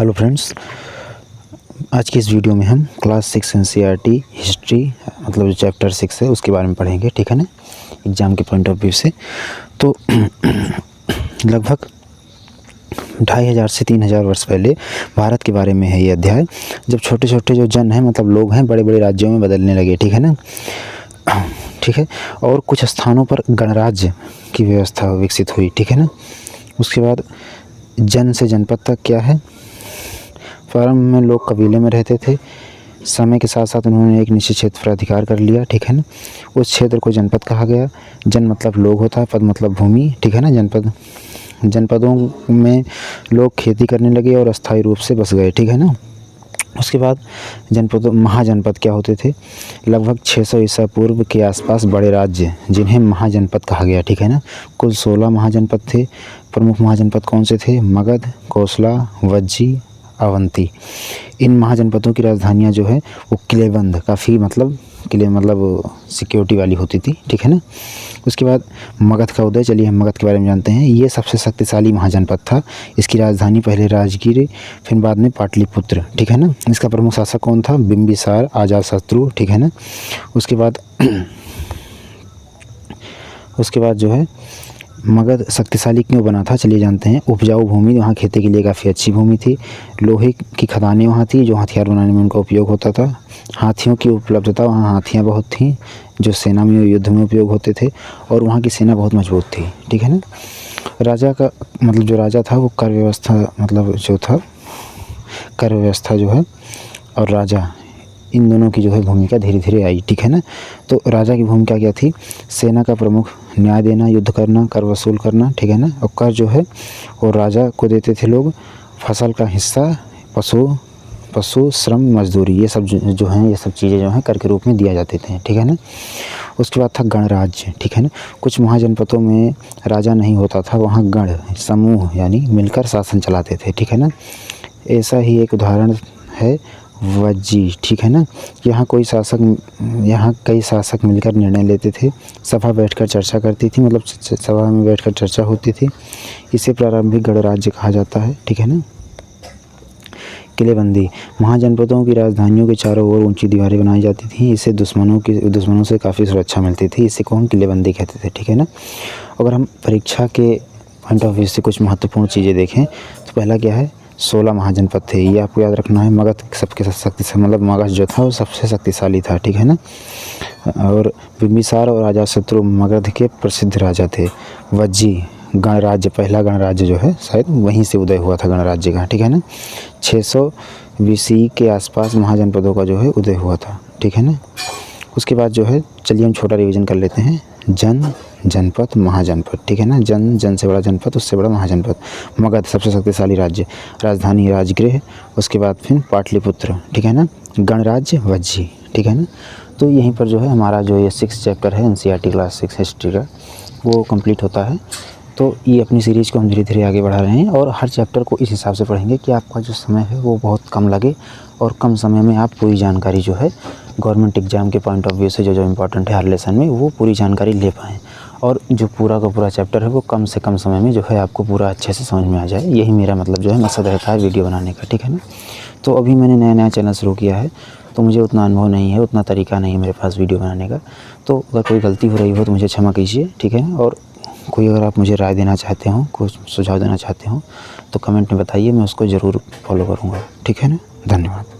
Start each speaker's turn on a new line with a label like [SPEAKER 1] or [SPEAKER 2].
[SPEAKER 1] Hello friends, आज की इस वीडियो में हम क्लास 6 एनसीईआरटी हिस्ट्री मतलब जो चैप्टर 6 है उसके बारे में पढ़ेंगे। ठीक है ना, एग्ज़ाम के पॉइंट ऑफ व्यू से। तो लगभग 2500 से 3000 वर्ष पहले भारत के बारे में है ये अध्याय, जब छोटे छोटे जो जन हैं मतलब लोग हैं बड़े बड़े राज्यों में बदलने लगे। ठीक है ना, ठीक है। और कुछ स्थानों पर गणराज्य की व्यवस्था विकसित हुई। ठीक है ना, उसके बाद जन से जनपद तक क्या है। प्रारंभ में लोग कबीले में रहते थे, समय के साथ साथ उन्होंने एक निश्चित क्षेत्र पर अधिकार कर लिया। ठीक है ना, उस क्षेत्र को जनपद कहा गया। जन मतलब लोग होता है, पद मतलब भूमि। ठीक है ना, जनपदों में लोग खेती करने लगे और अस्थायी रूप से बस गए। ठीक है ना, उसके बाद महाजनपद क्या होते थे। लगभग 600 ईसा पूर्व के आसपास बड़े राज्य जिन्हें महाजनपद कहा गया। ठीक है ना, कुल 16 महाजनपद थे। प्रमुख महाजनपद कौन से थे? मगध, कोसला, वज्जी, अवंती। इन महाजनपदों की राजधानियां जो है वो किलेबंद, काफ़ी मतलब किले मतलब सिक्योरिटी वाली होती थी। ठीक है ना, उसके बाद मगध का उदय। चलिए हम मगध के बारे में जानते हैं। ये सबसे शक्तिशाली महाजनपद था। इसकी राजधानी पहले राजगीर, फिर बाद में पाटलिपुत्र। ठीक है ना, इसका प्रमुख शासक कौन था? बिंबिसार अजातशत्रु। ठीक है ना, उसके बाद जो है मगध शक्तिशाली क्यों बना था, चलिए जानते हैं। उपजाऊ भूमि, वहाँ खेती के लिए काफ़ी अच्छी भूमि थी। लोहे की खदानें वहाँ थी जो हथियार बनाने में उनका उपयोग होता था। हाथियों की उपलब्धता, वहाँ हाथियाँ बहुत थीं जो सेना में युद्ध में उपयोग होते थे, और वहाँ की सेना बहुत मजबूत थी। ठीक है ना, राजा का मतलब जो राजा था वो कर व्यवस्था जो है और राजा, इन दोनों की जो है भूमिका धीरे धीरे आई। ठीक है ना, तो राजा की भूमिका क्या थी? सेना का प्रमुख, न्याय देना, युद्ध करना, कर वसूल करना। ठीक है ना, और कर जो है वो राजा को देते थे लोग। फसल का हिस्सा, पशु श्रम, मजदूरी, ये सब जो हैं ये सब चीज़ें जो हैं कर के रूप में दिया जाते थे। ठीक है ना, उसके बाद था गणराज्य। ठीक है ना, कुछ महाजनपदों में राजा नहीं होता था, वहाँ गण समूह यानी मिलकर शासन चलाते थे। ठीक है ना, ऐसा ही एक उदाहरण है वज्जी। ठीक है ना, यहाँ कई शासक मिलकर निर्णय लेते थे। सभा बैठकर चर्चा करती थी, मतलब सभा में बैठकर चर्चा होती थी। इसे प्रारंभिक गणराज्य कहा जाता है। ठीक है ना, किलेबंदी, महाजनपदों की राजधानियों के चारों ओर ऊंची दीवारें बनाई जाती थीं। इससे दुश्मनों से काफ़ी सुरक्षा मिलती थी। इसे को हम किलेबंदी कहते थे। ठीक है ना, अगर हम परीक्षा के पॉइंट ऑफ व्यू से कुछ महत्वपूर्ण चीज़ें देखें तो पहला क्या है? 16 महाजनपद थे, ये आपको याद रखना है। मगध सबके शक्तिशाली, मतलब मगध जो था वो सबसे शक्तिशाली था। ठीक है ना, और बिंबिसार और अजातशत्रु मगध के प्रसिद्ध राजा थे। वज्जी गणराज्य, पहला गणराज्य जो है शायद वहीं से उदय हुआ था गणराज्य का। ठीक है ना, 600 BC के आसपास महाजनपदों का जो है उदय हुआ था। ठीक है ना, उसके बाद जो है चलिए हम छोटा रिवीजन कर लेते हैं। जनपद, महाजनपद। ठीक है ना, जन से बड़ा जनपद, उससे बड़ा महाजनपद। मगध सबसे शक्तिशाली राज्य, राजधानी राजगृह, उसके बाद फिर पाटलिपुत्र। ठीक है ना, गणराज्य वज्जी। ठीक है ना, तो यहीं पर जो है हमारा जो ये 6 चैप्टर है एनसीईआरटी क्लास 6 हिस्ट्री का वो कंप्लीट होता है। तो ये अपनी सीरीज़ को हम धीरे धीरे आगे बढ़ा रहे हैं और हर चैप्टर को इस हिसाब से पढ़ेंगे कि आपका जो समय है वो बहुत कम लगे और कम समय में आप पूरी जानकारी जो है गवर्नमेंट एग्ज़ाम के पॉइंट ऑफ व्यू से जो इम्पोर्टेंट है हर लेसन में वो पूरी जानकारी ले पाएँ, और जो पूरा का पूरा चैप्टर है वो कम से कम समय में जो है आपको पूरा अच्छे से समझ में आ जाए। यही मेरा मतलब जो है मकसद रहता है वीडियो बनाने का। ठीक है ना, तो अभी मैंने नया चैनल शुरू किया है तो मुझे उतना अनुभव नहीं है, उतना तरीका नहीं है मेरे पास वीडियो बनाने का। तो अगर कोई गलती हो रही हो तो मुझे क्षमा कीजिए। ठीक है, और कोई अगर आप मुझे राय देना चाहते हो, कुछ सुझाव देना चाहते हो तो कमेंट में बताइए, मैं उसको ज़रूर फॉलो करूँगा। ठीक है ना, धन्यवाद।